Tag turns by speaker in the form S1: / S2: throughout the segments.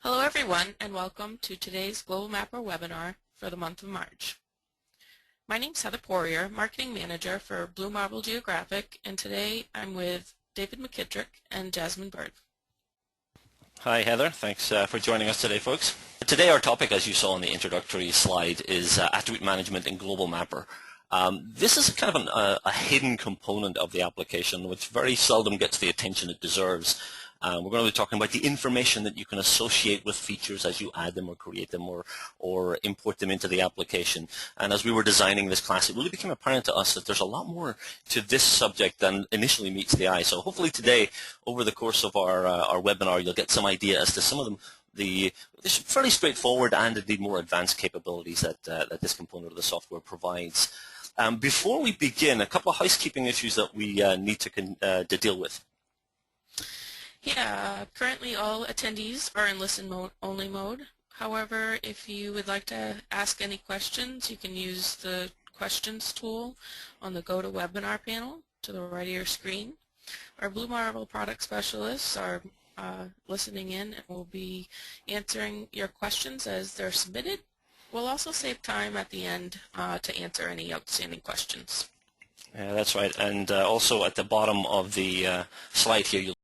S1: Hello everyone and welcome to today's Global Mapper webinar for the month of March. My name is Heather Poirier, Marketing Manager for Blue Marble Geographic, and today I'm with David McKittrick and Jasmine Bird.
S2: Hi Heather, thanks for joining us today folks. Today our topic, as you saw in the introductory slide, is attribute management in Global Mapper. This is kind of a hidden component of the application which very seldom gets the attention it deserves. We're going to be talking about the information that you can associate with features as you add them or create them or import them into the application. And as we were designing this class, it really became apparent to us that there's a lot more to this subject than initially meets the eye. So hopefully today, over the course of our webinar, you'll get some idea as to some of them, the fairly straightforward and indeed more advanced capabilities that this component of the software provides. Before we begin, a couple of housekeeping issues that we need to deal with.
S1: Yeah, currently all attendees are in listen-only mode. However, if you would like to ask any questions, you can use the questions tool on the Go to Webinar panel to the right of your screen. Our Blue Marble product specialists are listening in and will be answering your questions as they're submitted. We'll also save time at the end to answer any outstanding questions.
S2: Yeah, that's right. And also at the bottom of the slide here, you'll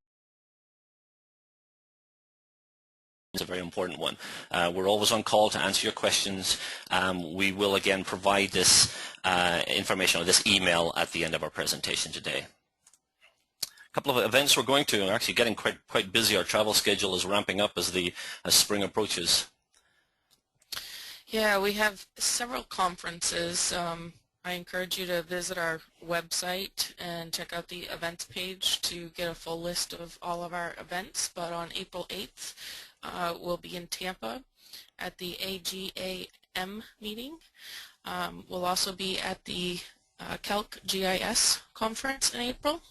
S2: It's a very important one. We're always on call to answer your questions. We will again provide this information or this email at the end of our presentation today. A couple of events we're going to are actually getting quite busy. Our travel schedule is ramping up as spring approaches.
S1: Yeah, we have several conferences. I encourage you to visit our website and check out the events page to get a full list of all of our events. But on April 8th, we'll be in Tampa at the AGAM meeting. We'll also be at the Calc GIS conference in April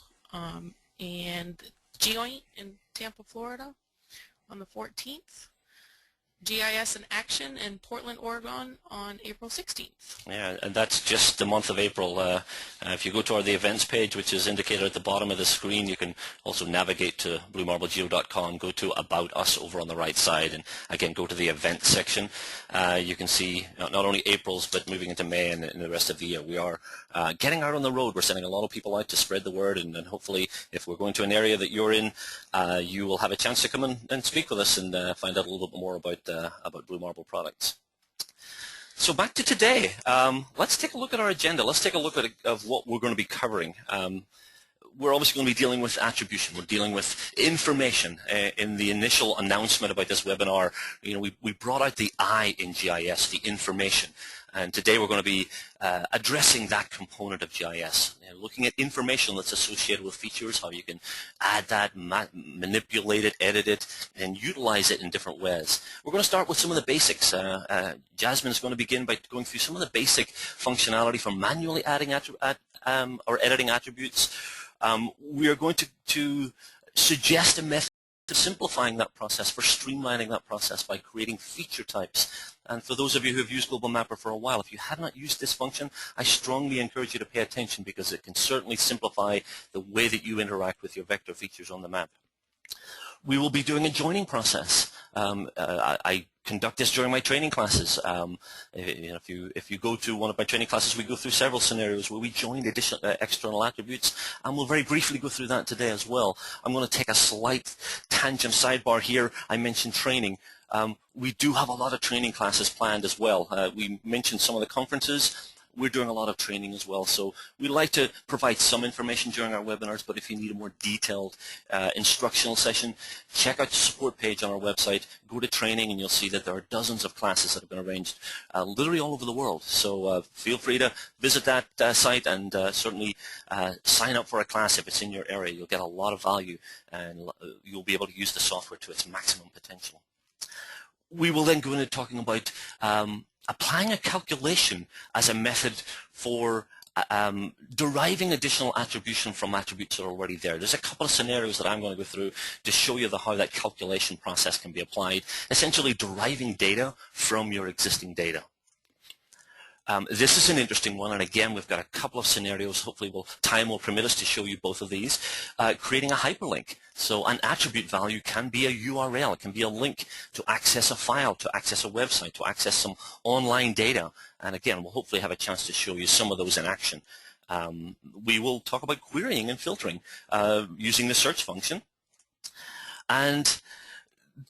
S1: and Joint in Tampa, Florida on the 14th. GIS in Action in Portland, Oregon on April 16th.
S2: Yeah, and that's just the month of April. If you go to the events page, which is indicated at the bottom of the screen, you can also navigate to bluemarblegeo.com, go to About Us over on the right side, and again go to the events section. You can see not only April's, but moving into May and the rest of the year. We are getting out on the road. We're sending a lot of people out to spread the word, and hopefully if we're going to an area that you're in, you will have a chance to come and speak with us and find out a little bit more about Blue Marble products. So back to today. Let's take a look at our agenda. Let's take a look at what we're going to be covering. We're obviously going to be dealing with attribution. We're dealing with information. In the initial announcement about this webinar, we brought out the I in GIS, the information. And today we're going to be addressing that component of GIS, looking at information that's associated with features, how you can add that, manipulate it, edit it, and utilize it in different ways. We're going to start with some of the basics. Jasmine is going to begin by going through some of the basic functionality for manually adding or editing attributes. We are going to suggest a method of simplifying that process, for streamlining that process by creating feature types. And for those of you who have used Global Mapper for a while, if you have not used this function, I strongly encourage you to pay attention because it can certainly simplify the way that you interact with your vector features on the map. We will be doing a joining process. I conduct this during my training classes. If you go to one of my training classes, we go through several scenarios where we join additional external attributes, and we'll very briefly go through that today as well. I'm going to take a slight tangent sidebar here. I mentioned training. We do have a lot of training classes planned as well. We mentioned some of the conferences. We're doing a lot of training as well, so we like to provide some information during our webinars, but if you need a more detailed instructional session, check out the support page on our website, go to training, and you'll see that there are dozens of classes that have been arranged literally all over the world. So feel free to visit that site and certainly sign up for a class if it's in your area. You'll get a lot of value, and you'll be able to use the software to its maximum potential. We will then go into talking about applying a calculation as a method for deriving additional attribution from attributes that are already there. There's a couple of scenarios that I'm going to go through to show you how that calculation process can be applied, essentially deriving data from your existing data. This is an interesting one, and again, we've got a couple of scenarios. Hopefully, time will permit us to show you both of these. Creating a hyperlink. So an attribute value can be a URL. It can be a link to access a file, to access a website, to access some online data. And again, we'll hopefully have a chance to show you some of those in action. We will talk about querying and filtering using the search function. And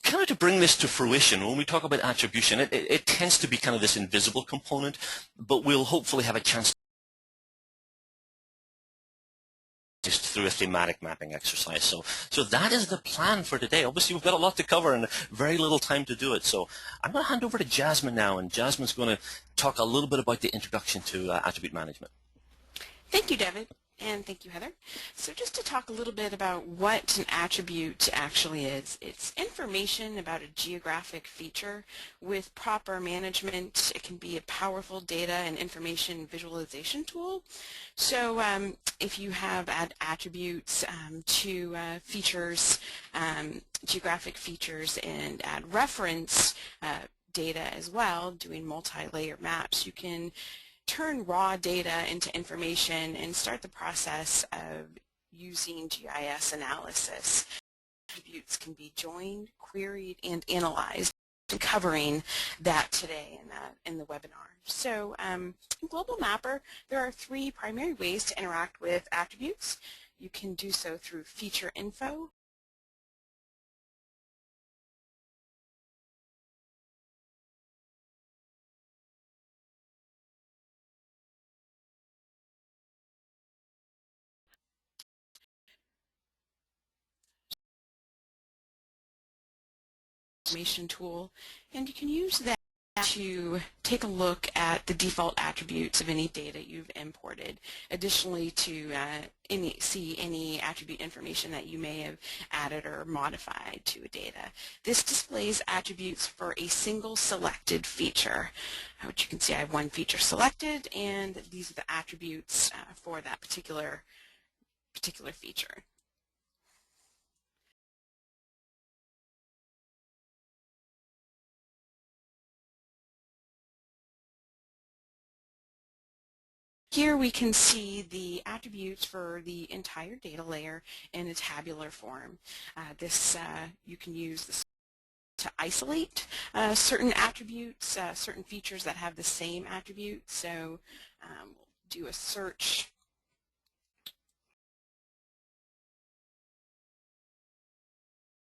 S2: kind of to bring this to fruition, when we talk about attribution, it tends to be kind of this invisible component, but we'll hopefully have a chance just through a thematic mapping exercise. So that is the plan for today. Obviously, we've got a lot to cover and very little time to do it. So I'm going to hand over to Jasmine now, and Jasmine's going to talk a little bit about the introduction to attribute management.
S1: Thank you, David, and thank you, Heather. So just to talk a little bit about what an attribute actually is. It's information about a geographic feature. With proper management, it can be a powerful data and information visualization tool. So if you have add attributes to features, geographic features, and add reference data as well, doing multi-layer maps, you can turn raw data into information and start the process of using GIS analysis. Attributes can be joined, queried, and analyzed, and covering that today in the webinar. So in Global Mapper, there are 3 primary ways to interact with attributes. You can do so through feature info, information tool, and you can use that to take a look at the default attributes of any data you've imported. Additionally, to see any attribute information that you may have added or modified to a data. This displays attributes for a single selected feature, which you can see I have one feature selected, and these are the attributes for that particular feature. Here we can see the attributes for the entire data layer in a tabular form. You can use this to isolate certain attributes, certain features that have the same attribute. So we'll do a search.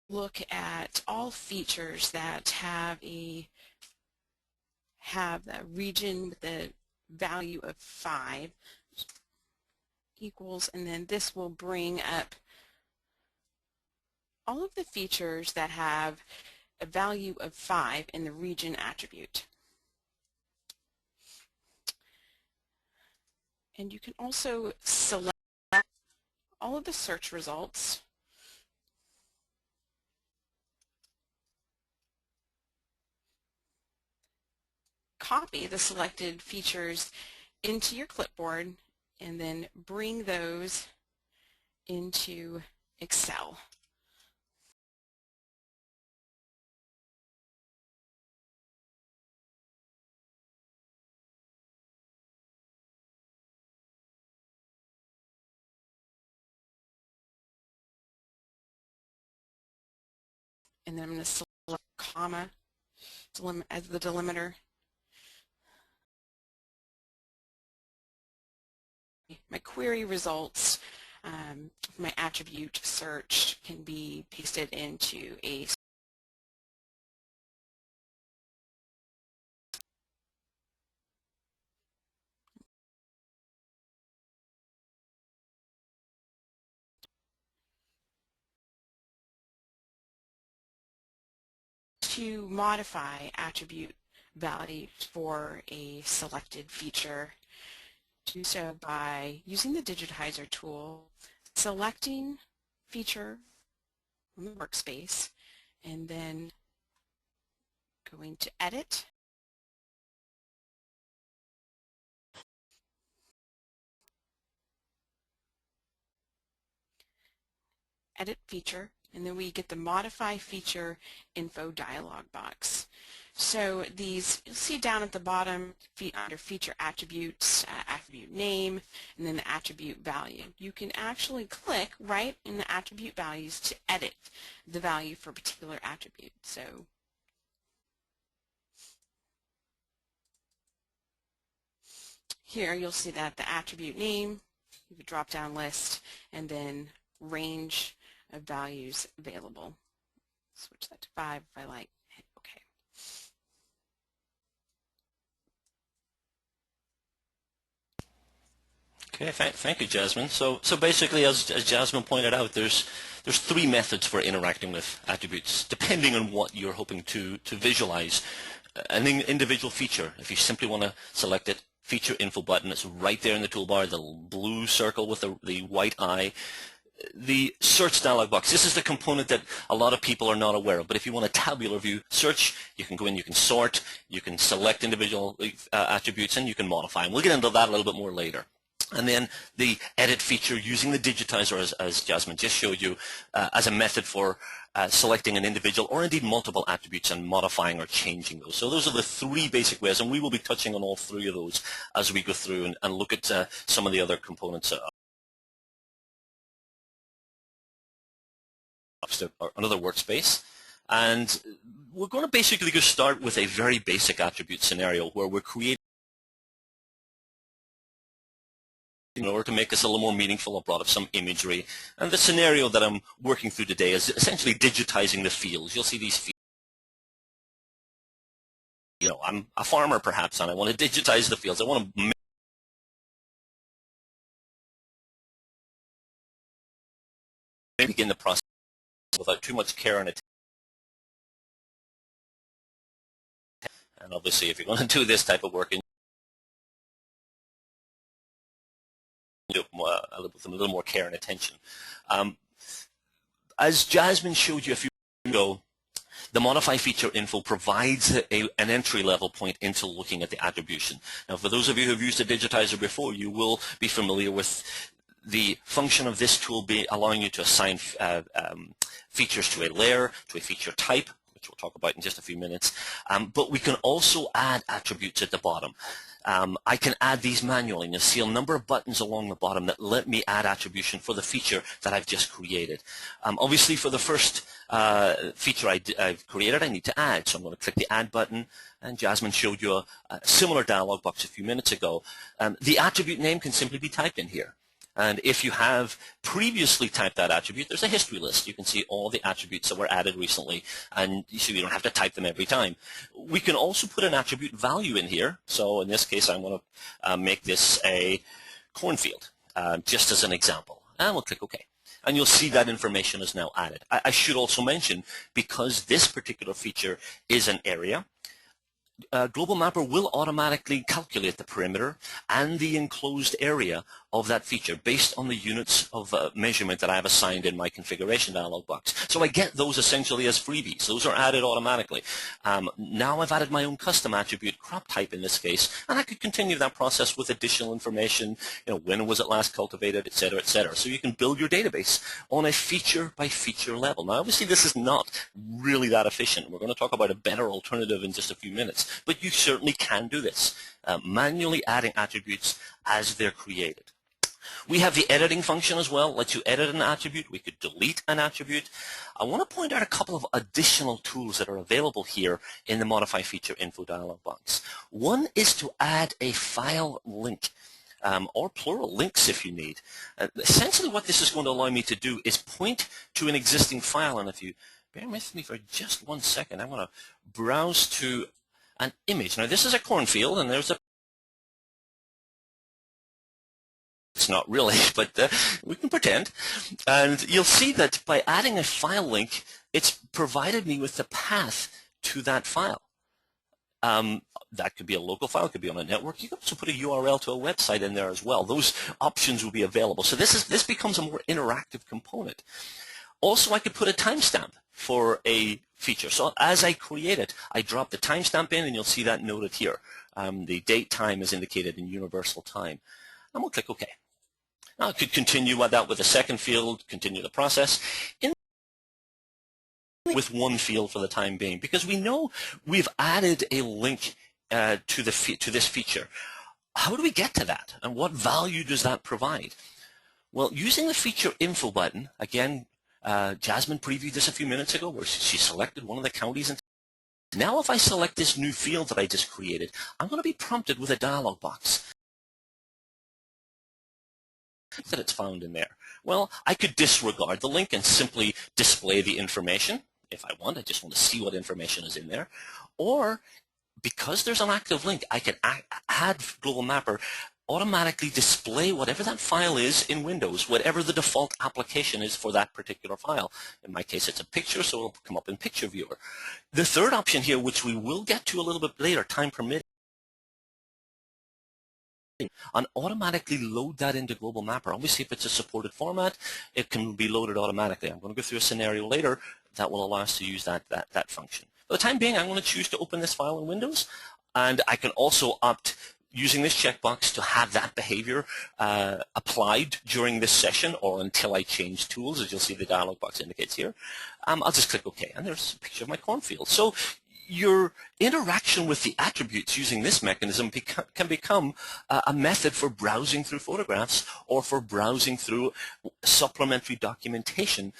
S1: Look at all features that have the region with the value of 5 equals, and then this will bring up all of the features that have a value of 5 in the region attribute. And you can also select all of the search results, copy the selected features into your clipboard, and then bring those into Excel. And then I'm going to select comma as the delimiter. My query results, my attribute search can be pasted into a to modify attribute values for a selected feature. Do so by using the digitizer tool, selecting feature on the workspace, and then going to edit, edit feature, and then we get the modify feature info dialog box.
S3: So these, you'll see down at the bottom under feature attributes, attribute name, and then the attribute value. You can actually click right in the attribute values to edit the value for a particular attribute. So here you'll see that the attribute name, you have a drop-down list, and then range of values available. Switch that to 5 if I like. Hit OK.
S2: Okay, thank you, Jasmine. So basically, as Jasmine pointed out, there's three methods for interacting with attributes, depending on what you're hoping to visualize. An individual feature, if you simply want to select it, feature info button, it's right there in the toolbar, the blue circle with the white eye. The search dialog box, this is the component that a lot of people are not aware of, but if you want a tabular view search, you can go in, you can sort, you can select individual attributes, and you can modify them. We'll get into that a little bit more later. And then the edit feature using the digitizer, as Jasmine just showed you, as a method for selecting an individual or indeed multiple attributes and modifying or changing those. So those are the three basic ways, and we will be touching on all three of those as we go through and look at some of the other components another workspace. And we're going to basically go start with a very basic attribute scenario where we're creating, in order to make this a little more meaningful, I brought up some imagery. And the scenario that I'm working through today is essentially digitizing the fields. You'll see these fields. You know, I'm a farmer perhaps, and I want to digitize the fields. I want to begin the process without too much care and attention. And obviously, if you're going to do this type of work, with a little more care and attention. As Jasmine showed you a few minutes ago, the modify feature info provides an entry-level point into looking at the attribution. Now, for those of you who have used a digitizer before, you will be familiar with the function of this tool allowing you to assign features to a layer, to a feature type, which we'll talk about in just a few minutes. But we can also add attributes at the bottom. I can add these manually, and you'll see a number of buttons along the bottom that let me add attribution for the feature that I've just created. Obviously, for the first feature I've created, I need to add. So I'm going to click the Add button, and Jasmine showed you a similar dialog box a few minutes ago. The attribute name can simply be typed in here. And if you have previously typed that attribute, there's a history list. You can see all the attributes that were added recently, and so you don't have to type them every time. We can also put an attribute value in here. So in this case, I'm going to make this a cornfield, just as an example. And we'll click OK. And you'll see that information is now added. I should also mention, because this particular feature is an area, Global Mapper will automatically calculate the perimeter and the enclosed area of that feature based on the units of measurement that I have assigned in my configuration dialog box. So I get those essentially as freebies. Those are added automatically. Now I've added my own custom attribute, crop type in this case, and I could continue that process with additional information, you know, when was it last cultivated, et cetera, et cetera. So you can build your database on a feature by feature level. Now obviously this is not really that efficient. We're going to talk about a better alternative in just a few minutes, but you certainly can do this, manually adding attributes as they're created. We have the editing function as well, lets you edit an attribute. We could delete an attribute. I want to point out a couple of additional tools that are available here in the Modify Feature Info dialog box. One is to add a file link, or plural links if you need. Essentially what this is going to allow me to do is point to an existing file, and if you bear with me for just 1 second, I'm going to browse to an image. Now this is a cornfield, and there's a It's not really, but we can pretend. And you'll see that by adding a file link, it's provided me with the path to that file. That could be a local file, it could be on a network. You can also put a URL to a website in there as well. Those options will be available. So this becomes a more interactive component. Also, I could put a timestamp for a feature. So as I create it, I drop the timestamp in, and you'll see that noted here. The date time is indicated in universal time. And we'll click OK. Now I could continue that with a second field, continue the process. In the meantime, I could also add attributes. So if I want to add an attribute, I can simply click the Add button, and you'll see that with one field for the time being, because we know we've added a link to this feature. How do we get to that, and what value does that provide? Well, using the feature info button, again, Jasmine previewed this a few minutes ago where she selected one of the counties. And now if I select this new field that I just created, I'm going to be prompted with a dialog box that it's found in there. Well, I could disregard the link and simply display the information if I want. I just want to see what information is in there. Or because there's an active link, I can add Global Mapper automatically display whatever that file is in Windows, whatever the default application is for that particular file. In my case, it's a picture, so it'll come up in Picture Viewer. The third option here, which we will get to a little bit later, time permitting, and automatically load that into Global Mapper. Obviously, if it's a supported format, it can be loaded automatically. I'm going to go through a scenario later that will allow us to use that function. For the time being, I'm going to choose to open this file in Windows, and I can also opt, using this checkbox, to have that behavior applied during this session or until I change tools, as you'll see the dialog box indicates here. I'll just click OK, and there's a picture of my cornfield. So your interaction with the attributes using this mechanism can become a method for browsing through photographs or for browsing through supplementary documentation.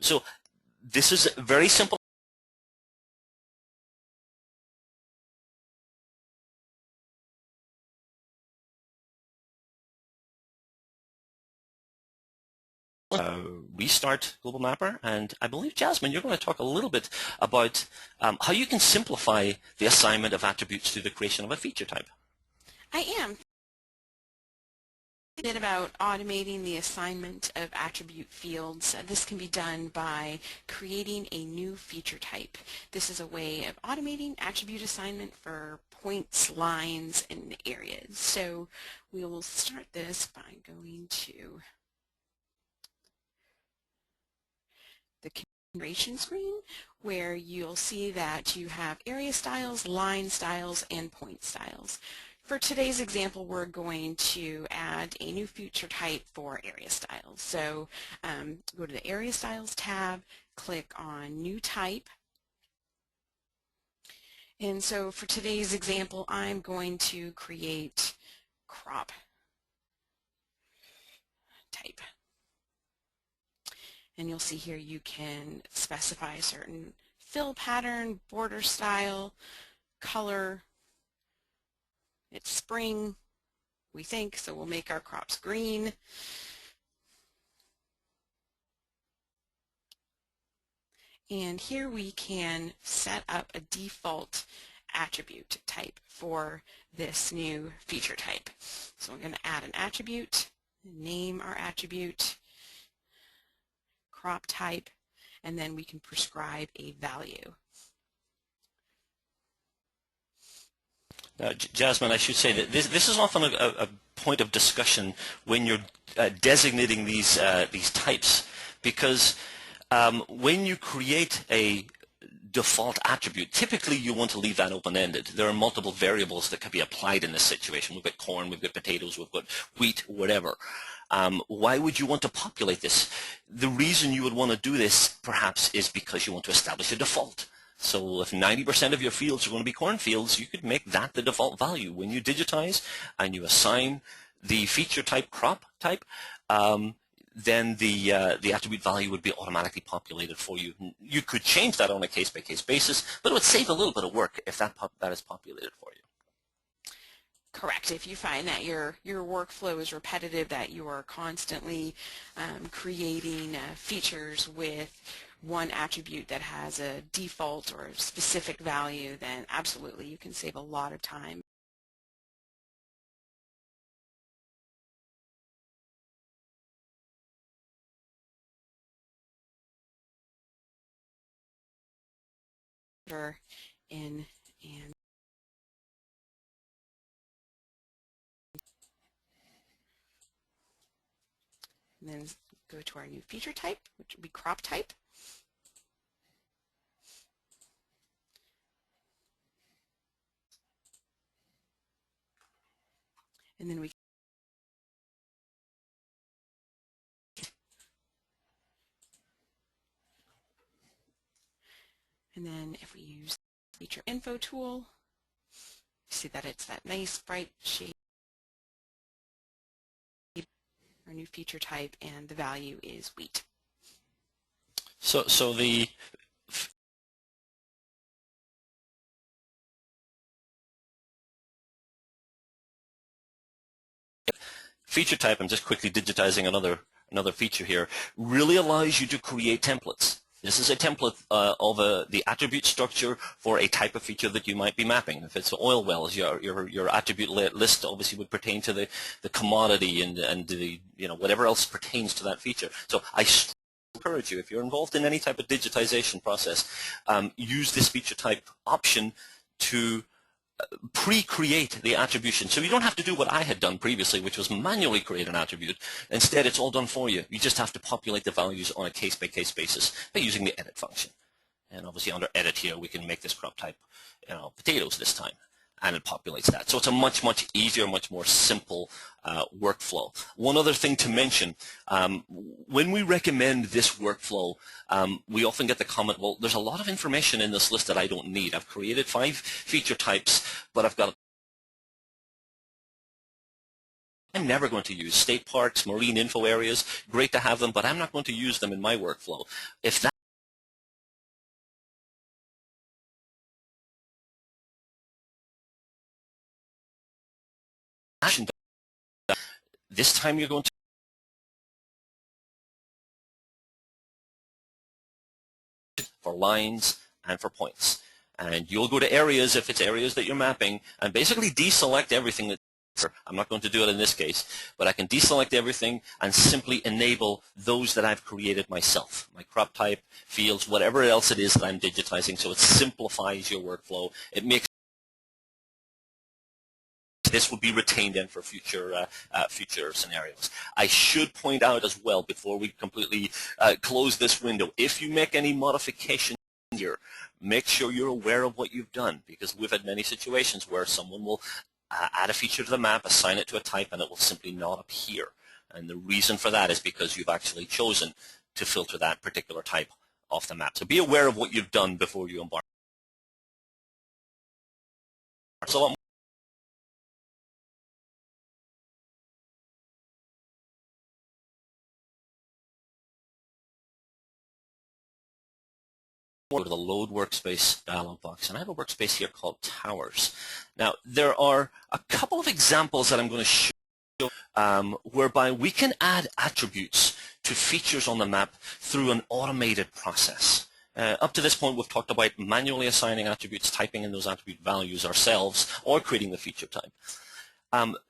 S2: So this is very simple. Restart Global Mapper, and I believe, Jasmine, you're going to talk a little bit about how you can simplify the assignment of attributes through the creation of a feature type.
S3: I am. A bit about automating the assignment of attribute fields. This can be done by creating a new feature type. This is a way of automating attribute assignment for points, lines, and areas. So we will start this by going to the configuration screen, where you'll see that you have area styles, line styles, and point styles. For today's example, we're going to add a new feature type for area styles. So go to the Area Styles tab, click on New Type. And so for today's example, I'm going to create crop type. And you'll see here you can specify a certain fill pattern, border style, color. It's spring, we think, so we'll make our crops green. And here we can set up a default attribute type for this new feature type. So I'm going to add an attribute, name our attribute, crop type, and then we can prescribe a value.
S2: Jasmine, I should say that this is often a point of discussion when you're designating these types, because when you create a default attribute, typically you want to leave that open-ended. There are multiple variables that can be applied in this situation. We've got corn, we've got potatoes, we've got wheat, whatever. Why would you want to populate this? The reason you would want to do this, perhaps, is because you want to establish a default. So if 90% of your fields are going to be cornfields, you could make that the default value. When you digitize and you assign the feature type crop type, then the attribute value would be automatically populated for you. You could change that on a case-by-case basis, but it would save a little bit of work if that is populated for you.
S3: Correct. If you find that your workflow is repetitive, that you are constantly creating features with one attribute that has a default or a specific value, then absolutely you can save a lot of time. In and then go to our new feature type, which would be crop type. And then we And then if we use the feature info tool, you see that it's that nice bright shade, our new feature type, and the value is wheat.
S2: So the feature type, I'm just quickly digitizing another feature here, really allows you to create templates. This is a template of the attribute structure for a type of feature that you might be mapping. If it's oil wells, your attribute list obviously would pertain to the commodity and the whatever else pertains to that feature. So I encourage you, if you're involved in any type of digitization process, use this feature type option to pre-create the attribution. So you don't have to do what I had done previously, which was manually create an attribute. Instead, it's all done for you. You just have to populate the values on a case-by-case basis by using the edit function. And obviously under edit here, we can make this crop type, potatoes this time, and it populates that. So it's a much, much easier, much more simple workflow. One other thing to mention, when we recommend this workflow, we often get the comment, well, there's a lot of information in this list that I don't need. I've created 5 feature types, but I'm never going to use state parks, marine info areas. Great to have them, but I'm not going to use them in my workflow. If that this time you're going to for lines and for points. And you'll go to areas, if it's areas that you're mapping, and basically deselect everything that I'm not going to do it in this case, but I can deselect everything and simply enable those that I've created myself, my crop type, fields, whatever else it is that I'm digitizing, so it simplifies your workflow. It makes this will be retained in for future scenarios. I should point out as well, before we completely close this window, if you make any modifications here, make sure you're aware of what you've done, because we've had many situations where someone will add a feature to the map, assign it to a type, and it will simply not appear. And the reason for that is because you've actually chosen to filter that particular type off the map. So be aware of what you've done before you embark. It's a lot go to the Load Workspace dialog box, and I have a workspace here called Towers. Now, there are a couple of examples that I'm going to show whereby we can add attributes to features on the map through an automated process. Up to this point, we've talked about manually assigning attributes, typing in those attribute values ourselves, or creating the feature type.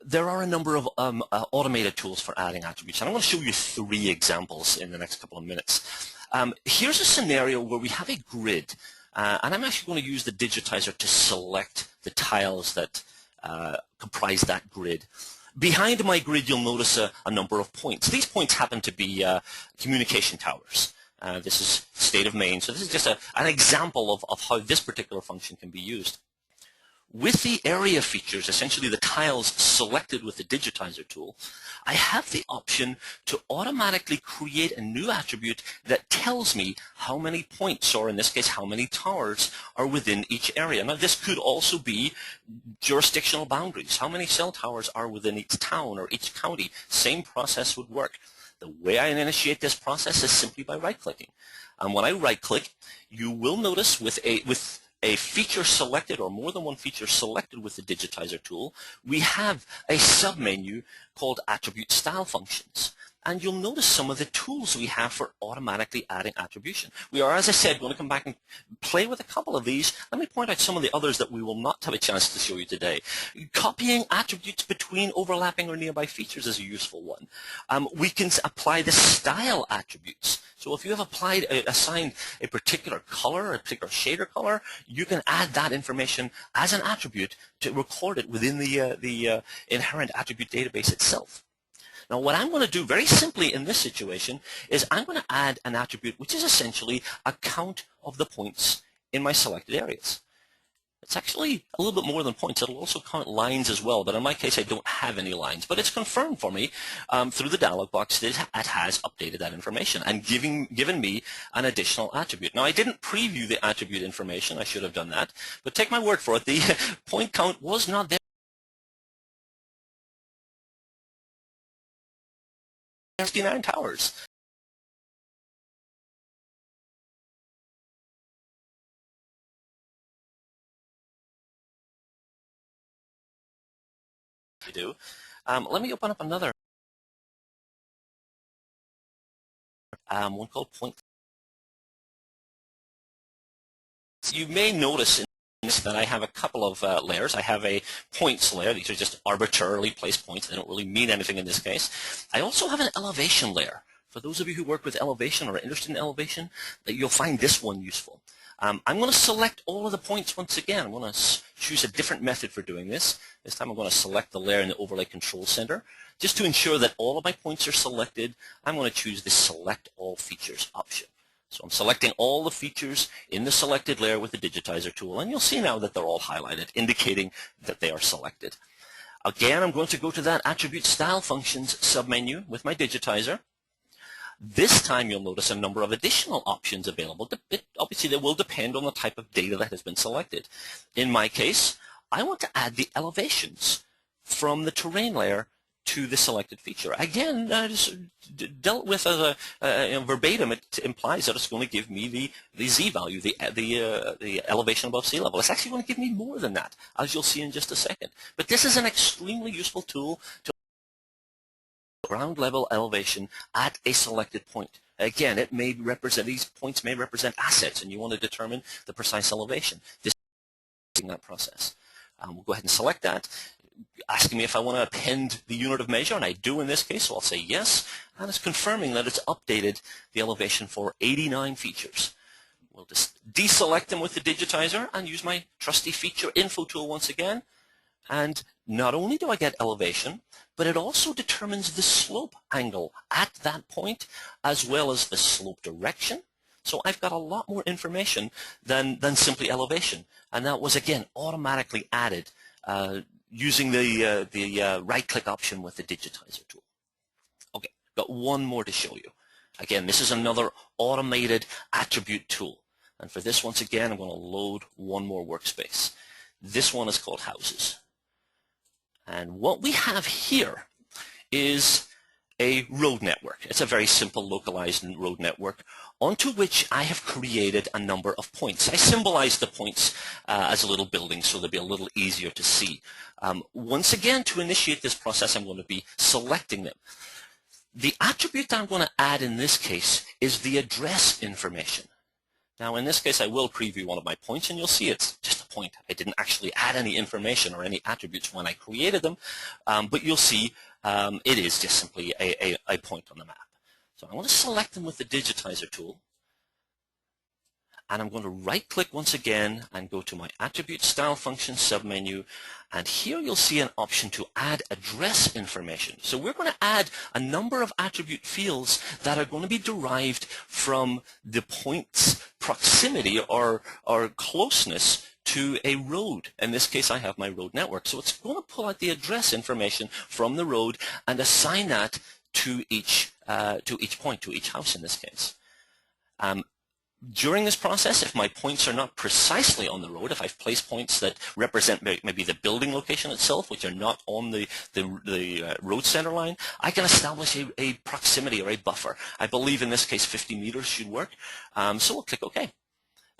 S2: There are a number of automated tools for adding attributes, and I'm going to show you 3 examples in the next couple of minutes. Here's a scenario where we have a grid, and I'm actually going to use the digitizer to select the tiles that comprise that grid. Behind my grid, you'll notice a number of points. These points happen to be communication towers. This is state of Maine, so this is just an example of how this particular function can be used. With the area features, essentially the tiles selected with the digitizer tool, I have the option to automatically create a new attribute that tells me how many points, or in this case, how many towers are within each area. Now, this could also be jurisdictional boundaries. How many cell towers are within each town or each county? Same process would work. The way I initiate this process is simply by right-clicking. And when I right-click, you will notice with a feature selected, or more than one feature selected with the digitizer tool, we have a submenu called attribute style functions. And you'll notice some of the tools we have for automatically adding attribution. We are, as I said, going to come back and play with a couple of these. Let me point out some of the others that we will not have a chance to show you today. Copying attributes between overlapping or nearby features is a useful one. We can apply the style attributes. So if you have assigned a particular color, a particular shader color, you can add that information as an attribute to record it within the inherent attribute database itself. Now, what I'm going to do very simply in this situation is I'm going to add an attribute which is essentially a count of the points in my selected areas. It's actually a little bit more than points. It'll also count lines as well, but in my case I don't have any lines. But it's confirmed for me through the dialog box that it has updated that information and given me an additional attribute. Now I didn't preview the attribute information. I should have done that. But take my word for it, the point count was not there. 69 towers. We do. Let me open up another one called point. You may notice in this that I have a couple of layers. I have a points layer. These are just arbitrarily placed points. They don't really mean anything in this case. I also have an elevation layer. For those of you who work with elevation or are interested in elevation, you'll find this one useful. I'm going to select all of the points once again. I'm going to choose a different method for doing this. This time I'm going to select the layer in the Overlay Control Center. Just to ensure that all of my points are selected, I'm going to choose the Select All Features option. So I'm selecting all the features in the selected layer with the digitizer tool, and you'll see now that they're all highlighted, indicating that they are selected. Again, I'm going to go to that Attribute Style Functions submenu with my digitizer. This time you'll notice a number of additional options available. Obviously, they will depend on the type of data that has been selected. In my case, I want to add the elevations from the terrain layer to the selected feature. Again, just dealt with as a verbatim. It implies that it's going to give me the z value, the elevation above sea level. It's actually going to give me more than that, as you'll see in just a second. But this is an extremely useful tool to ground level elevation at a selected point. Again, it may represent, these points may represent assets, and you want to determine the precise elevation. This is that process. We'll go ahead and select that, asking me if I want to append the unit of measure, and I do in this case, so I'll say yes, and it's confirming that it's updated the elevation for 89 features. We'll just deselect them with the digitizer and use my trusty feature info tool once again. And not only do I get elevation, but it also determines the slope angle at that point, as well as the slope direction. So I've got a lot more information than simply elevation. And that was, again, automatically added using the right-click option with the digitizer tool. Okay, got one more to show you. Again, this is another automated attribute tool. And for this, once again, I'm going to load one more workspace. This one is called Houses. And what we have here is a road network. It's a very simple localized road network onto which I have created a number of points. I symbolize the points as little buildings so they'll be a little easier to see. Once again, to initiate this process, I'm going to be selecting them. The attribute that I'm going to add in this case is the address information. Now, in this case, I will preview one of my points, and you'll see it's just a point. I didn't actually add any information or any attributes when I created them, but you'll see it is just simply a point on the map. So I want to select them with the digitizer tool, and I'm going to right-click once again and go to my Attribute Style Function submenu, and here you'll see an option to add address information. So we're going to add a number of attribute fields that are going to be derived from the point's proximity or closeness to a road. In this case, I have my road network. So it's going to pull out the address information from the road and assign that to each point, to each house in this case. During this process, if my points are not precisely on the road, if I've placed points that represent maybe the building location itself, which are not on the road center line, I can establish a proximity or a buffer. I believe in this case 50 meters should work. So we'll click OK.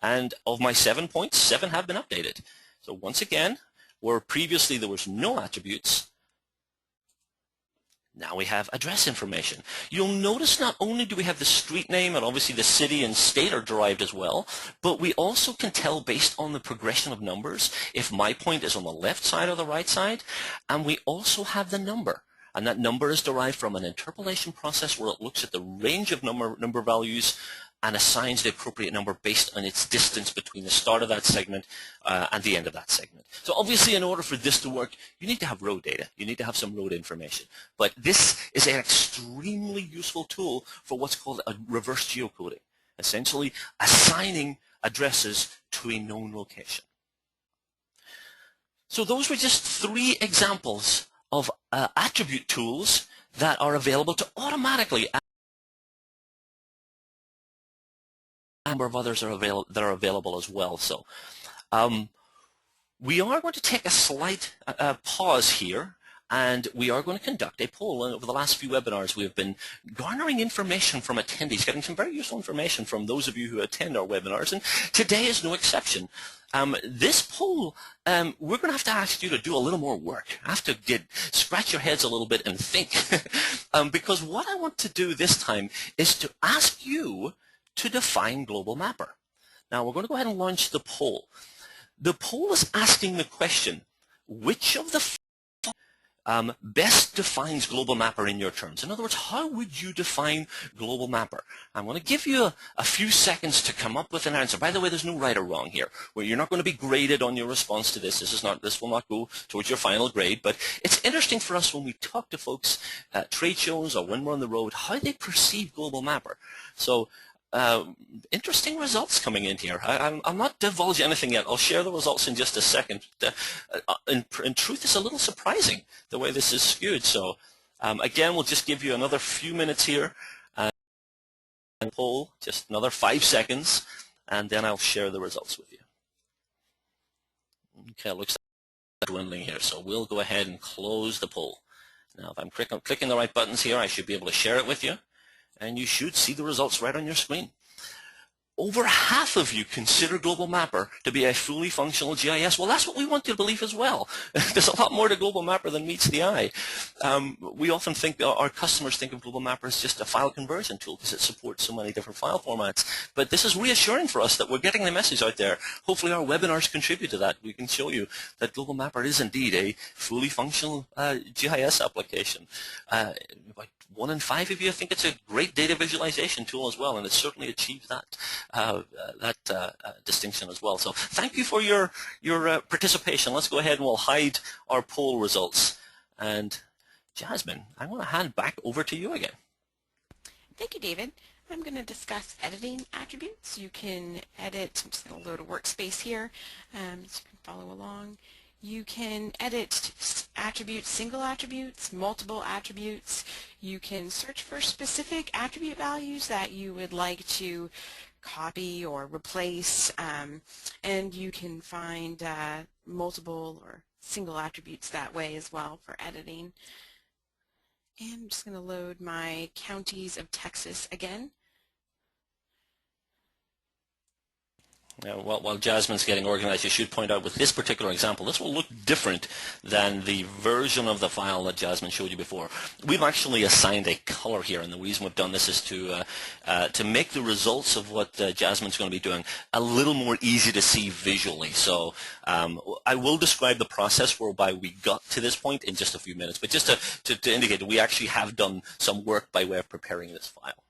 S2: And of my 7 points, 7 have been updated. So once again, where previously there was no attributes, now we have address information. You'll notice not only do we have the street name, and obviously the city and state are derived as well, but we also can tell based on the progression of numbers if my point is on the left side or the right side, and we also have the number. And that number is derived from an interpolation process where it looks at the range of number values and assigns the appropriate number based on its distance between the start of that segment and the end of that segment. So obviously, in order for this to work, you need to have road data. You need to have some road information. But this is an extremely useful tool for what's called a reverse geocoding, essentially assigning addresses to a known location. So those were just 3 examples of attribute tools that are available to automatically add a number of others that are available as well. So we are going to take a slight pause here, and we are going to conduct a poll. And over the last few webinars, we have been garnering information from attendees, getting some very useful information from those of you who attend our webinars, and today is no exception. This poll, we're going to have to ask you to do a little more work. Have to scratch your heads a little bit and think, because what I want to do this time is to ask you to define Global Mapper. Now, we're going to go ahead and launch the poll. The poll is asking the question, which of the best defines Global Mapper in your terms? In other words, how would you define Global Mapper? I'm going to give you a few seconds to come up with an answer. By the way, there's no right or wrong here. Where you're not going to be graded on your response to this. This will not go towards your final grade. But it's interesting for us when we talk to folks at trade shows or when we're on the road, how they perceive Global Mapper. So interesting results coming in here. I'll not divulge anything yet. I'll share the results in just a second. In truth, it's a little surprising the way this is skewed. So again, we'll just give you another few minutes here and poll, just another 5 seconds, and then I'll share the results with you. Okay, it looks like it's dwindling here, so we'll go ahead and close the poll. Now, if I'm clicking the right buttons here, I should be able to share it with you, and you should see the results right on your screen. Over half of you consider Global Mapper to be a fully functional GIS. Well, that's what we want you to believe as well. There's a lot more to Global Mapper than meets the eye. We often think, our customers think of Global Mapper as just a file conversion tool because it supports so many different file formats. But this is reassuring for us that we're getting the message out there. Hopefully our webinars contribute to that. We can show you that Global Mapper is indeed a fully functional GIS application. About 1 in 5 of you think it's a great data visualization tool as well, and it certainly achieves that distinction as well. So thank you for your participation. Let's go ahead and we'll hide our poll results. And Jasmine, I'm going to hand back over to you again.
S3: Thank you, David. I'm going to discuss editing attributes. You can edit, I'm just going to load a workspace here so you can follow along. You can edit attributes, single attributes, multiple attributes. You can search for specific attribute values that you would like to copy or replace, and you can find multiple or single attributes that way as well for editing. And I'm just going to load my counties of Texas again.
S2: While Jasmine's getting organized, you should point out with this particular example, this will look different than the version of the file that Jasmine showed you before. We've actually assigned a color here, and the reason we've done this is to make the results of what Jasmine's going to be doing a little more easy to see visually. So I will describe the process whereby we got to this point in just a few minutes, but just to indicate that we actually have done some work by way of preparing this file.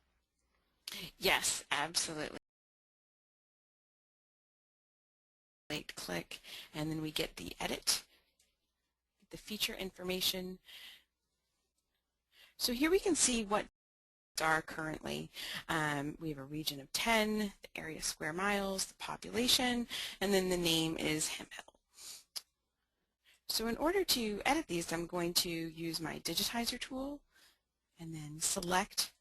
S3: Yes, absolutely. Click, and then we get the edit, the feature information. So here we can see what are currently. We have a region of 10, the area square miles, the population, and then the name is Hemphill. So in order to edit these, I'm going to use my digitizer tool and then select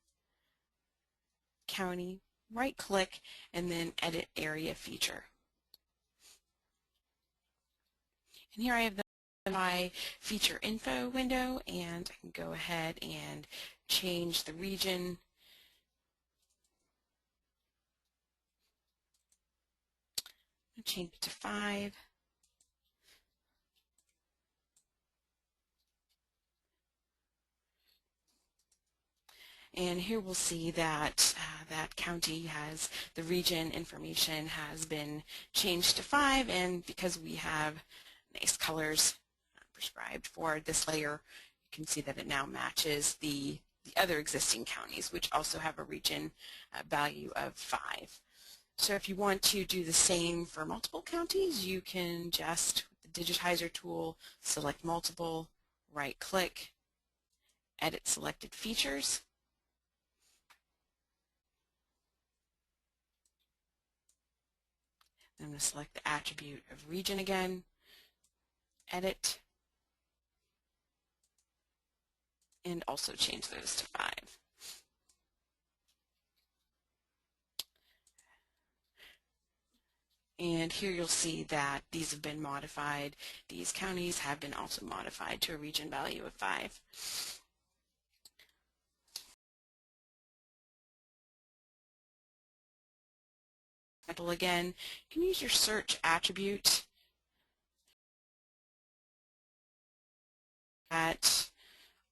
S3: county, right click, and then edit area feature. And here I have my feature info window, and I can go ahead and change the region. I'll change it to 5. And here we'll see that that county has, the region information has been changed to 5, and because we have nice colors prescribed for this layer, you can see that it now matches the other existing counties, which also have a region value of 5. So if you want to do the same for multiple counties, you can just, with the digitizer tool, select multiple, right click, edit selected features. I'm going to select the attribute of region again, edit, and also change those to 5. And here you'll see that these have been modified. These counties have been also modified to a region value of 5. Again, you can use your search attribute at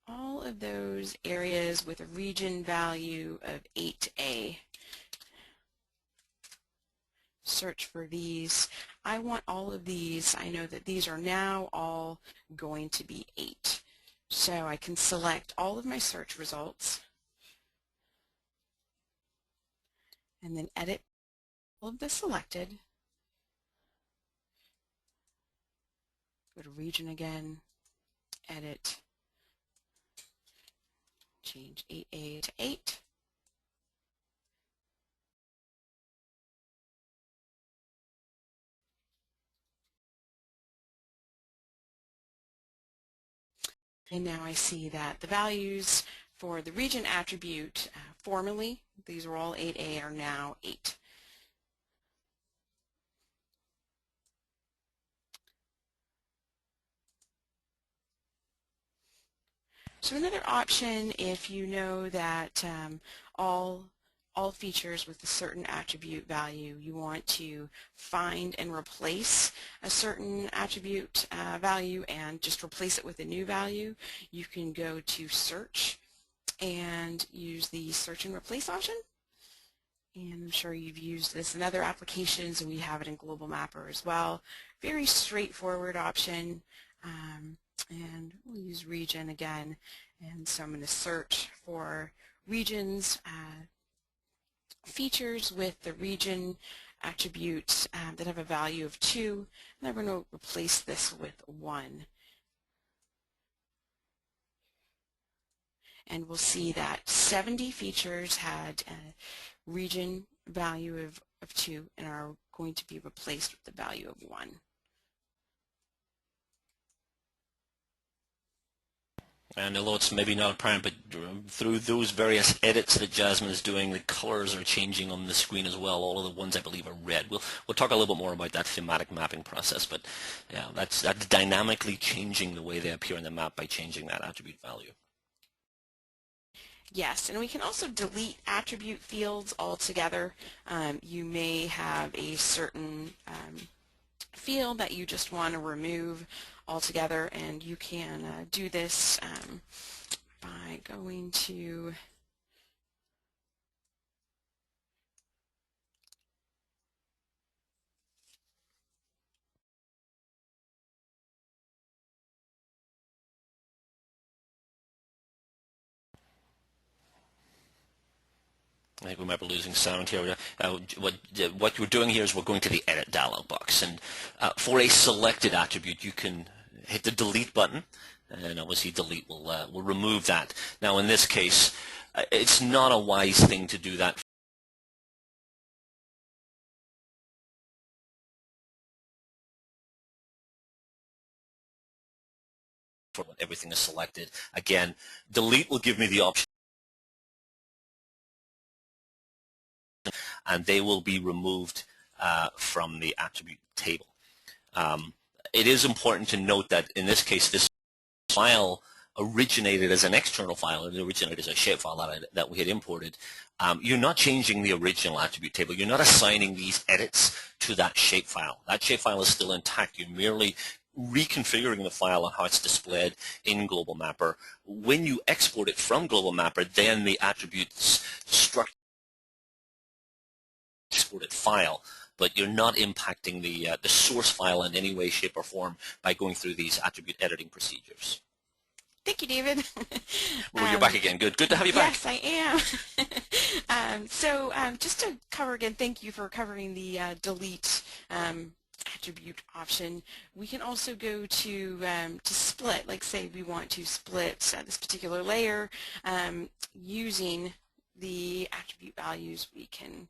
S3: all of those areas with a region value of 8A. Search for these. I want all of these. I know that these are now all going to be 8. So I can select all of my search results and then edit all of the selected. Go to region again, edit, change 8A to 8. And now I see that the values for the region attribute formerly, these were all 8A, are now 8. So another option, if you know that all features with a certain attribute value, you want to find and replace a certain attribute value and just replace it with a new value, you can go to search and use the search and replace option. And I'm sure you've used this in other applications, and we have it in Global Mapper as well. Very straightforward option. And we'll use region again. And so I'm going to search for regions, features with the region attributes that have a value of 2. And I'm going to replace this with 1. And we'll see that 70 features had a region value of 2 and are going to be replaced with the value of 1.
S2: And although it's maybe not apparent, but through those various edits that Jasmine is doing, the colors are changing on the screen as well. All of the ones I believe are red. We'll talk a little bit more about that thematic mapping process, but yeah, that's dynamically changing the way they appear in the map by changing that attribute value.
S3: Yes, and we can also delete attribute fields altogether. You may have a certain field that you just want to remove altogether, and you can do this by going to
S2: I think we might be losing sound here. What we're doing here is we're going to the edit dialog box, and for a selected attribute you can hit the delete button, and obviously delete will remove that. Now in this case it's not a wise thing to do that for when everything is selected. Again, delete will give me the option, and they will be removed from the attribute table. It is important to note that in this case this file originated as an external file, and it originated as a shapefile that we had imported. You're not changing the original attribute table. You're not assigning these edits to that shapefile. That shapefile is still intact. You're merely reconfiguring the file and how it's displayed in Global Mapper. When you export it from Global Mapper, then the attributes structure exported file, but you're not impacting the source file in any way, shape, or form by going through these attribute editing procedures.
S3: Thank you, David.
S2: Well, you're back again. Good to have you back.
S3: Yes, I am. Just to cover again, thank you for covering the delete attribute option. We can also go to split. Like say we want to split this particular layer using the attribute values. We can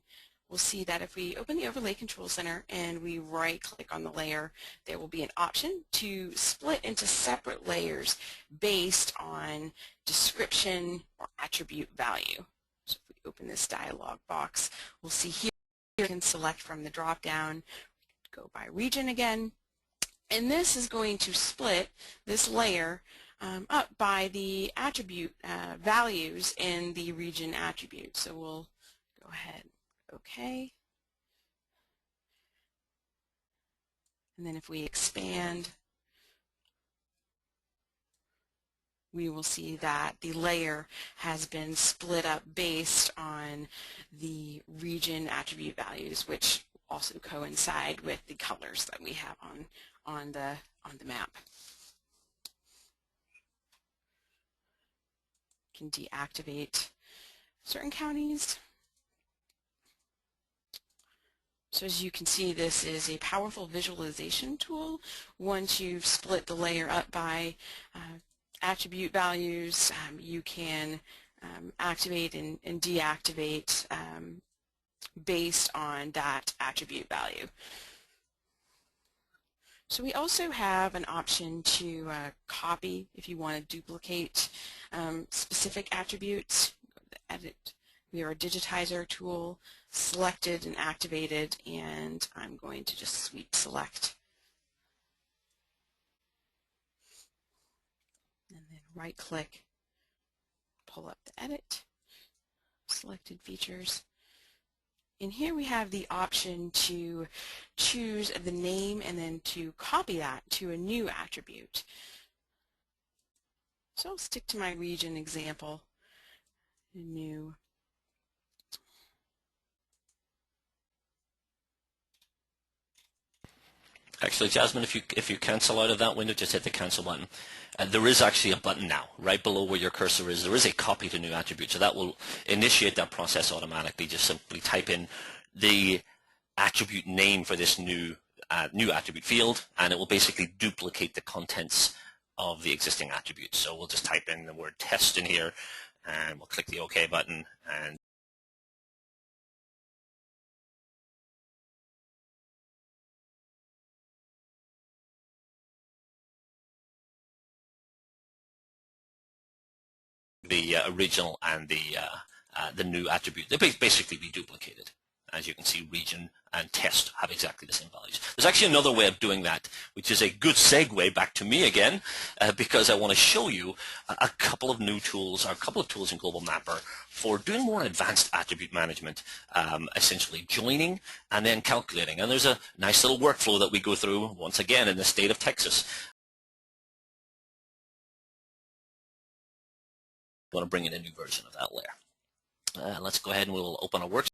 S3: we'll see that if we open the Overlay Control Center and we right-click on the layer, there will be an option to split into separate layers based on description or attribute value. So if we open this dialog box, we'll see here you can select from the drop-down, go by region again, and this is going to split this layer up by the attribute values in the region attribute. So we'll go ahead, OK. And then if we expand, we will see that the layer has been split up based on the region attribute values, which also coincide with the colors that we have on the map. You can deactivate certain counties. So as you can see, this is a powerful visualization tool. Once you've split the layer up by attribute values, you can activate and deactivate based on that attribute value. So we also have an option to copy if you want to duplicate specific attributes. Go to the Edit. We are a digitizer tool, selected and activated, and I'm going to just sweep select. And then right click, pull up the edit, selected features. And here we have the option to choose the name and then to copy that to a new attribute. So I'll stick to my region example, new.
S2: Actually, Jasmine, if you cancel out of that window, just hit the cancel button. There is actually a button now, right below where your cursor is. There is a copy to new attribute, so that will initiate that process automatically. Just simply type in the attribute name for this new attribute field, and it will basically duplicate the contents of the existing attribute. So we'll just type in the word test in here, and we'll click the OK button, and the original and the new attribute. They basically be duplicated. As you can see, region and test have exactly the same values. There's actually another way of doing that, which is a good segue back to me again, because I want to show you a couple of new tools, or a couple of tools in Global Mapper for doing more advanced attribute management, essentially joining and then calculating. And there's a nice little workflow that we go through, once again, in the state of Texas. I want to bring in a new version of that layer. Let's go ahead and we'll open a workspace.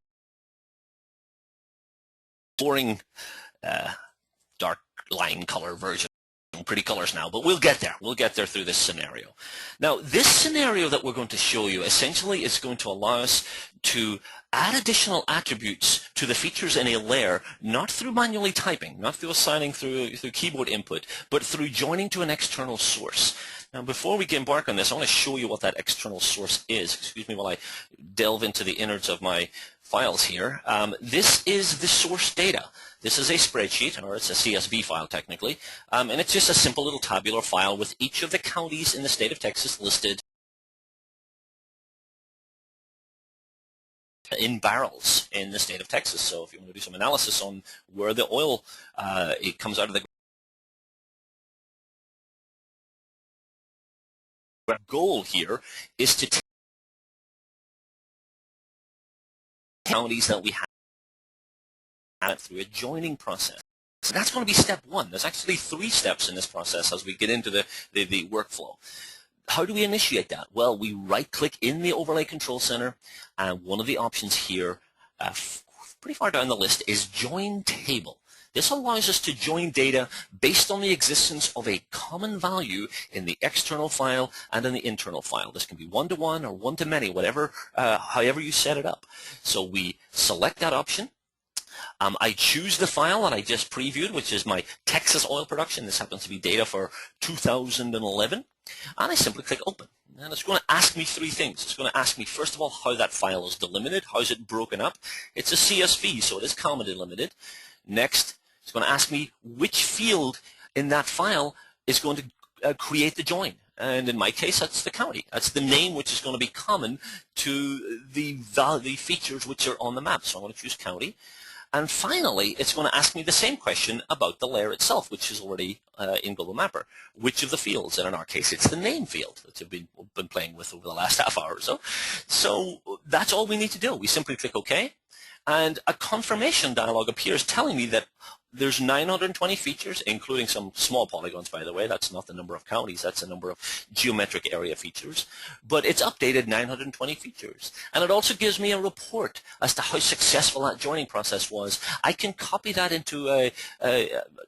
S2: Boring dark line color version. Pretty colors now, but we'll get there. We'll get there through this scenario. Now, this scenario that we're going to show you essentially is going to allow us to add additional attributes to the features in a layer, not through manually typing, not through assigning through keyboard input, but through joining to an external source. Now, before we embark on this, I want to show you what that external source is. Excuse me while I delve into the innards of my files here. This is the source data. This is a spreadsheet, or it's a CSV file technically, and it's just a simple little tabular file with each of the counties in the state of Texas listed in barrels in the state of Texas. So if you want to do some analysis on where the oil it comes out of the goal here is to take counties that we have through a joining process. So that's going to be step one. There's actually 3 steps in this process as we get into the workflow. How do we initiate that? Well, we right-click in the Overlay Control Center, and one of the options here, pretty far down the list, is Join Table. This allows us to join data based on the existence of a common value in the external file and in the internal file. This can be one-to-one or one-to-many, whatever, however you set it up. So we select that option. I choose the file that I just previewed, which is my Texas oil production. This happens to be data for 2011. And I simply click Open. And it's going to ask me three things. It's going to ask me, first of all, how that file is delimited. How is it broken up? It's a CSV, so it is comma delimited. Next, it's going to ask me which field in that file is going to create the join. And in my case, that's the county. That's the name which is going to be common to the features which are on the map. So I'm going to choose county. And finally, it's going to ask me the same question about the layer itself, which is already in Global Mapper. Which of the fields? And in our case, it's the name field that we've been playing with over the last half hour or so. So that's all we need to do. We simply click OK, and a confirmation dialog appears telling me that there's 920 features, including some small polygons, by the way. That's not the number of counties. That's the number of geometric area features. But it's updated 920 features. And it also gives me a report as to how successful that joining process was. I can copy that into a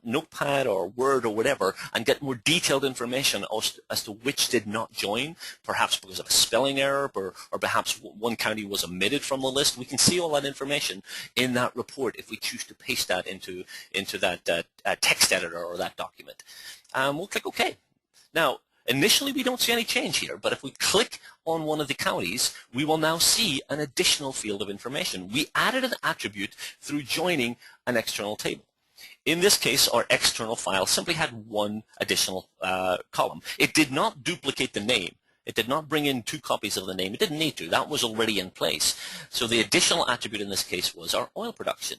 S2: notepad or Word or whatever and get more detailed information as to which did not join, perhaps because of a spelling error or perhaps one county was omitted from the list. We can see all that information in that report if we choose to paste that into that text editor or that document. We'll click OK. Now, initially we don't see any change here, but if we click on one of the counties, we will now see an additional field of information. We added an attribute through joining an external table. In this case, our external file simply had one additional column. It did not duplicate the name. It did not bring in two copies of the name. It didn't need to. That was already in place. So the additional attribute in this case was our oil production.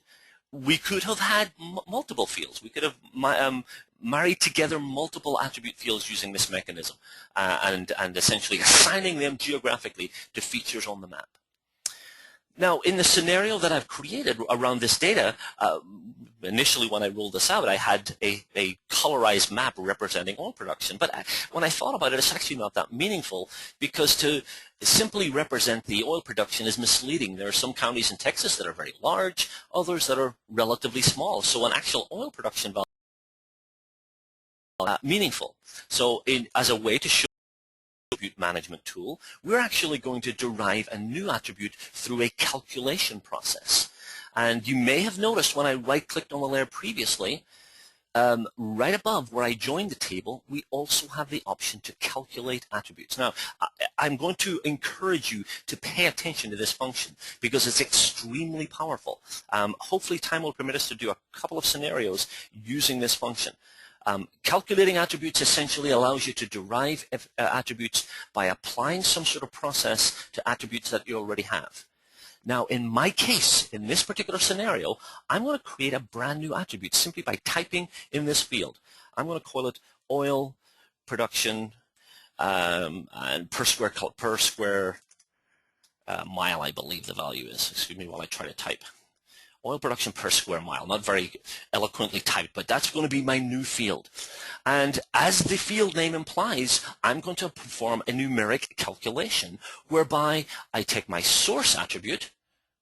S2: We could have had multiple fields. We could have married together multiple attribute fields using this mechanism and essentially assigning them geographically to features on the map. Now, in the scenario that I've created around this data, initially when I rolled this out, I had a colorized map representing oil production. But when I thought about it, it's actually not that meaningful because to simply represent the oil production is misleading. There are some counties in Texas that are very large, others that are relatively small. So an actual oil production value is meaningful. So as a way to show attribute management tool, we're actually going to derive a new attribute through a calculation process. And you may have noticed when I right-clicked on the layer previously, right above where I joined the table, we also have the option to calculate attributes. Now, I'm going to encourage you to pay attention to this function because it's extremely powerful. Hopefully, time will permit us to do a couple of scenarios using this function. Calculating attributes essentially allows you to derive attributes by applying some sort of process to attributes that you already have. Now, in my case, in this particular scenario, I'm going to create a brand new attribute simply by typing in this field. I'm going to call it oil production and per square mile, I believe the value is. Excuse me while I try to type. Oil production per square mile, not very eloquently typed, but that's going to be my new field. And as the field name implies, I'm going to perform a numeric calculation whereby I take my source attribute,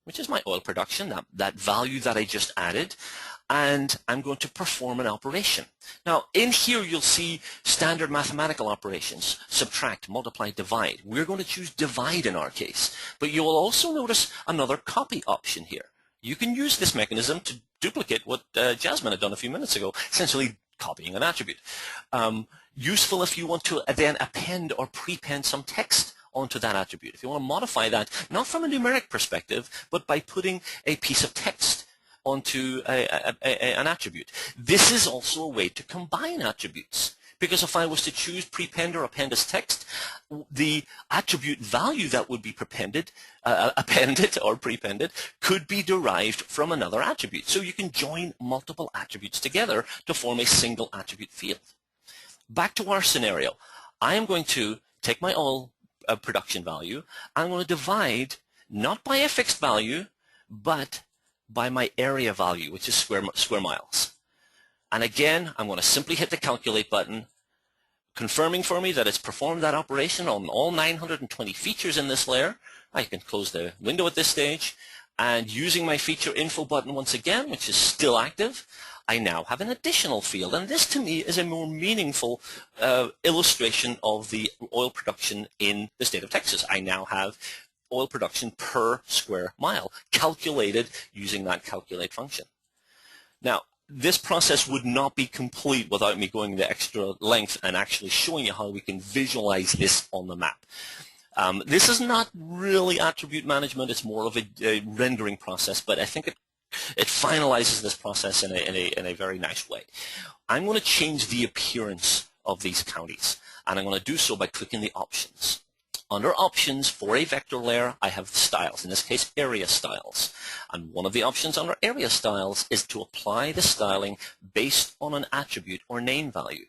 S2: which is my oil production, that value that I just added, and I'm going to perform an operation. Now, in here you'll see standard mathematical operations, subtract, multiply, divide. We're going to choose divide in our case, but you will also notice another copy option here. You can use this mechanism to duplicate what Jasmine had done a few minutes ago, essentially copying an attribute. Useful if you want to then append or prepend some text onto that attribute. If you want to modify that, not from a numeric perspective, but by putting a piece of text onto an attribute. This is also a way to combine attributes. Because if I was to choose prepend or append as text, the attribute value that would be appended or prepended could be derived from another attribute. So you can join multiple attributes together to form a single attribute field. Back to our scenario. I am going to take my oil production value. I'm going to divide not by a fixed value, but by my area value, which is square miles. And again, I'm going to simply hit the calculate button, confirming for me that it's performed that operation on all 920 features in this layer. I can close the window at this stage, and using my feature info button once again, which is still active, I now have an additional field. And this to me is a more meaningful illustration of the oil production in the state of Texas. I now have oil production per square mile calculated using that calculate function. Now, this process would not be complete without me going the extra length and actually showing you how we can visualize this on the map. This is not really attribute management, it's more of a rendering process, but I think it finalizes this process in a very nice way. I'm going to change the appearance of these counties, and I'm going to do so by clicking the options. Under options for a vector layer, I have styles, in this case area styles. And one of the options under area styles is to apply the styling based on an attribute or name value.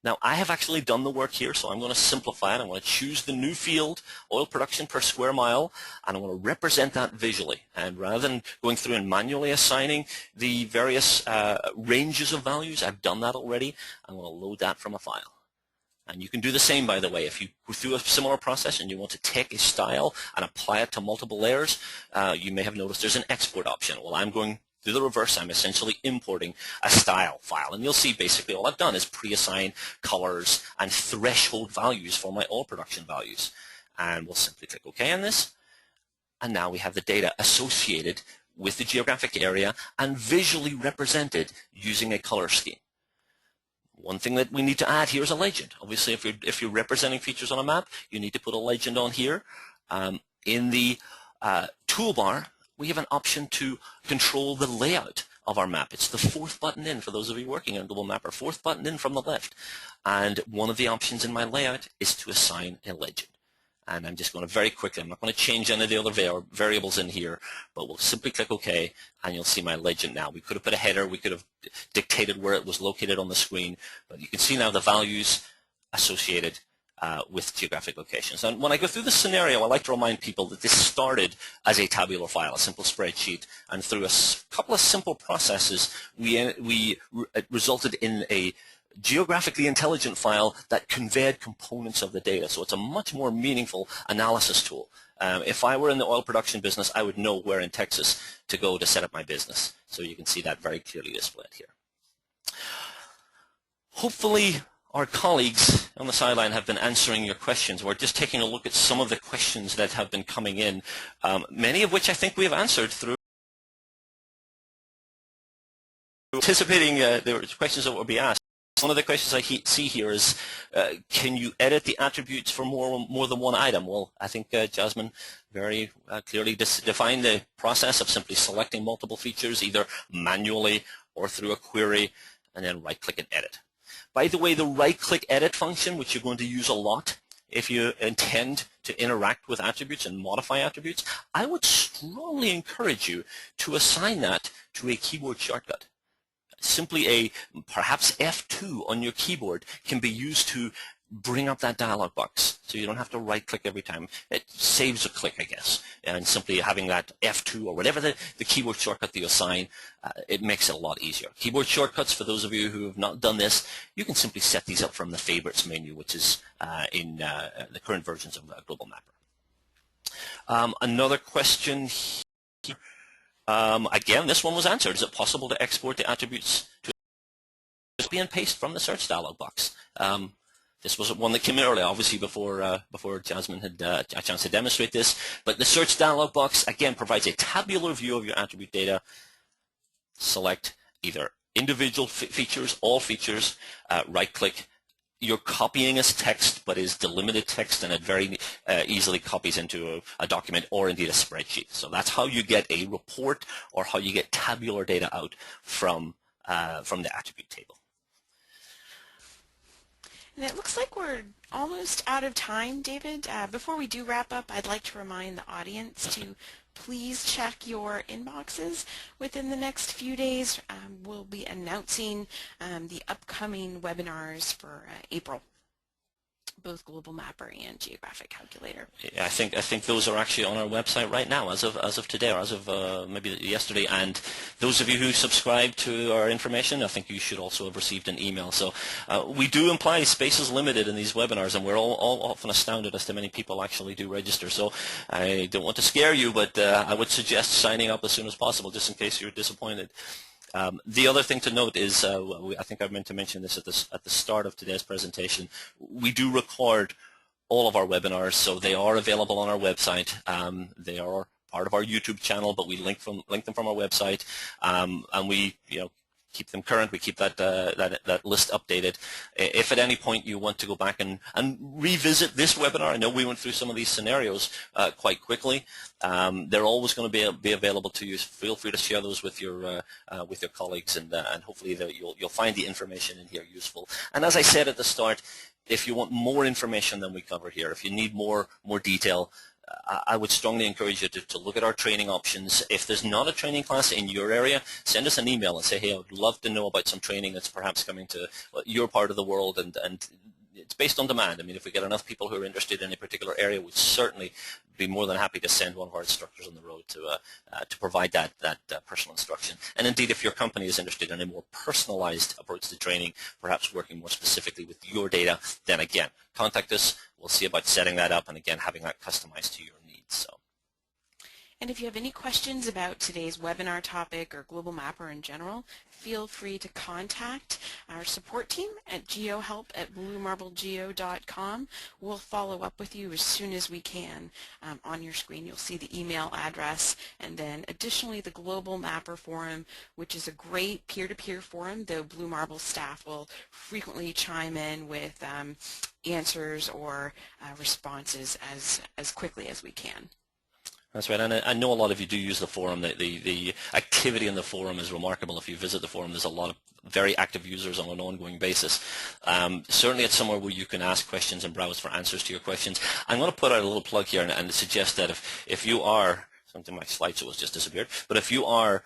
S2: Now, I have actually done the work here, so I'm going to simplify it. I'm going to choose the new field, oil production per square mile, and I'm going to represent that visually. And rather than going through and manually assigning the various ranges of values, I've done that already. I'm going to load that from a file. And you can do the same, by the way. If you go through a similar process and you want to take a style and apply it to multiple layers, you may have noticed there's an export option. Well, I'm going through the reverse. I'm essentially importing a style file. And you'll see basically all I've done is pre-assign colors and threshold values for my oil production values. And we'll simply click OK on this. And now we have the data associated with the geographic area and visually represented using a color scheme. One thing that we need to add here is a legend. Obviously, if you're representing features on a map, you need to put a legend on here. In the toolbar, we have an option to control the layout of our map. It's the fourth button in for those of you working on Global Mapper, fourth button in from the left. And one of the options in my layout is to assign a legend. And I'm just going to very quickly, I'm not going to change any of the other variables in here, but we'll simply click OK, and you'll see my legend now. We could have put a header, we could have dictated where it was located on the screen, but you can see now the values associated with geographic locations. And when I go through the scenario, I like to remind people that this started as a tabular file, a simple spreadsheet, and through a couple of simple processes, it resulted in a geographically intelligent file that conveyed components of the data. So it's a much more meaningful analysis tool. If I were in the oil production business, I would know where in Texas to go to set up my business. So you can see that very clearly displayed here. Hopefully our colleagues on the sideline have been answering your questions. We're just taking a look at some of the questions that have been coming in, many of which I think we have answered through anticipating the questions that will be asked. One of the questions I see here is, can you edit the attributes for more than one item? Well, I think Jasmine very clearly defined the process of simply selecting multiple features, either manually or through a query, and then right-click and edit. By the way, the right-click edit function, which you're going to use a lot if you intend to interact with attributes and modify attributes, I would strongly encourage you to assign that to a keyboard shortcut. Simply perhaps F2 on your keyboard can be used to bring up that dialog box, so you don't have to right-click every time. It saves a click, I guess, and simply having that F2 or whatever the keyboard shortcut that you assign, it makes it a lot easier. Keyboard shortcuts, for those of you who have not done this, you can simply set these up from the favorites menu, which is in the current versions of Global Mapper. Another question here. Again, this one was answered. Is it possible to export the attributes to copy and paste from the search dialog box? This was one that came in earlier, obviously before Jasmine had a chance to demonstrate this. But the search dialog box, again, provides a tabular view of your attribute data. Select either individual features, all features, right-click. You're copying as text, but is delimited text, and it very easily copies into a document or indeed a spreadsheet. So that's how you get a report or how you get tabular data out from the attribute table.
S3: And it looks like we're almost out of time, David. Before we do wrap up, I'd like to remind the audience to please check your inboxes. Within the next few days, we'll be announcing the upcoming webinars for April, both Global Mapper and Geographic Calculator.
S2: I think those are actually on our website right now, as of today, or as of maybe yesterday. And those of you who subscribe to our information, I think you should also have received an email. So we do imply space is limited in these webinars, and we're all often astounded as to many people actually do register. So I don't want to scare you, but I would suggest signing up as soon as possible, just in case you're disappointed. The other thing to note is, I think I meant to mention this at the start of today's presentation, we do record all of our webinars, so they are available on our website. They are part of our YouTube channel, but we link them from our website, and we keep them current. We keep that list updated. If at any point you want to go back and revisit this webinar, I know we went through some of these scenarios quite quickly. They're always going to be available to you. Feel free to share those with your colleagues, and hopefully you'll find the information in here useful. And as I said at the start, if you want more information than we cover here, if you need more detail, I would strongly encourage you to look at our training options. If there's not a training class in your area, send us an email and say, hey, I would love to know about some training that's perhaps coming to your part of the world, and it's based on demand. I mean, if we get enough people who are interested in a particular area, we'd certainly be more than happy to send one of our instructors on the road to provide that personal instruction. And indeed, if your company is interested in a more personalized approach to training, perhaps working more specifically with your data, then again, contact us. We'll see about setting that up and again, having that customized to your needs. So.
S3: And if you have any questions about today's webinar topic or Global Mapper in general, feel free to contact our support team at geohelp@bluemarblegeo.com. We'll follow up with you as soon as we can. On your screen you'll see the email address, and then additionally the Global Mapper Forum, which is a great peer-to-peer forum, though Blue Marble staff will frequently chime in with answers or responses as quickly as we can.
S2: That's right, and I know a lot of you do use the forum. The activity in the forum is remarkable. If you visit the forum, there's a lot of very active users on an ongoing basis. Certainly it's somewhere where you can ask questions and browse for answers to your questions. I'm going to put out a little plug here and suggest that if you are, something my slideshow has just disappeared, but if you are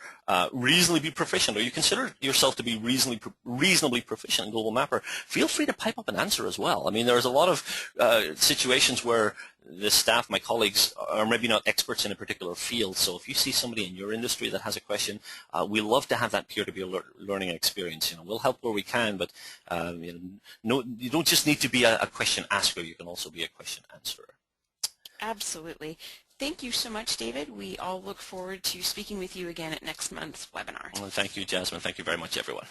S2: reasonably proficient, or you consider yourself to be reasonably proficient in Global Mapper, feel free to pipe up an answer as well. I mean, there's a lot of situations where the staff, my colleagues, are maybe not experts in a particular field, so if you see somebody in your industry that has a question, we love to have that peer-to-peer learning experience. You know, we'll help where we can, but you don't just need to be a question asker, you can also be a question answerer.
S3: Absolutely. Thank you so much, David. We all look forward to speaking with you again at next month's webinar.
S2: Well, thank you, Jasmine. Thank you very much, everyone.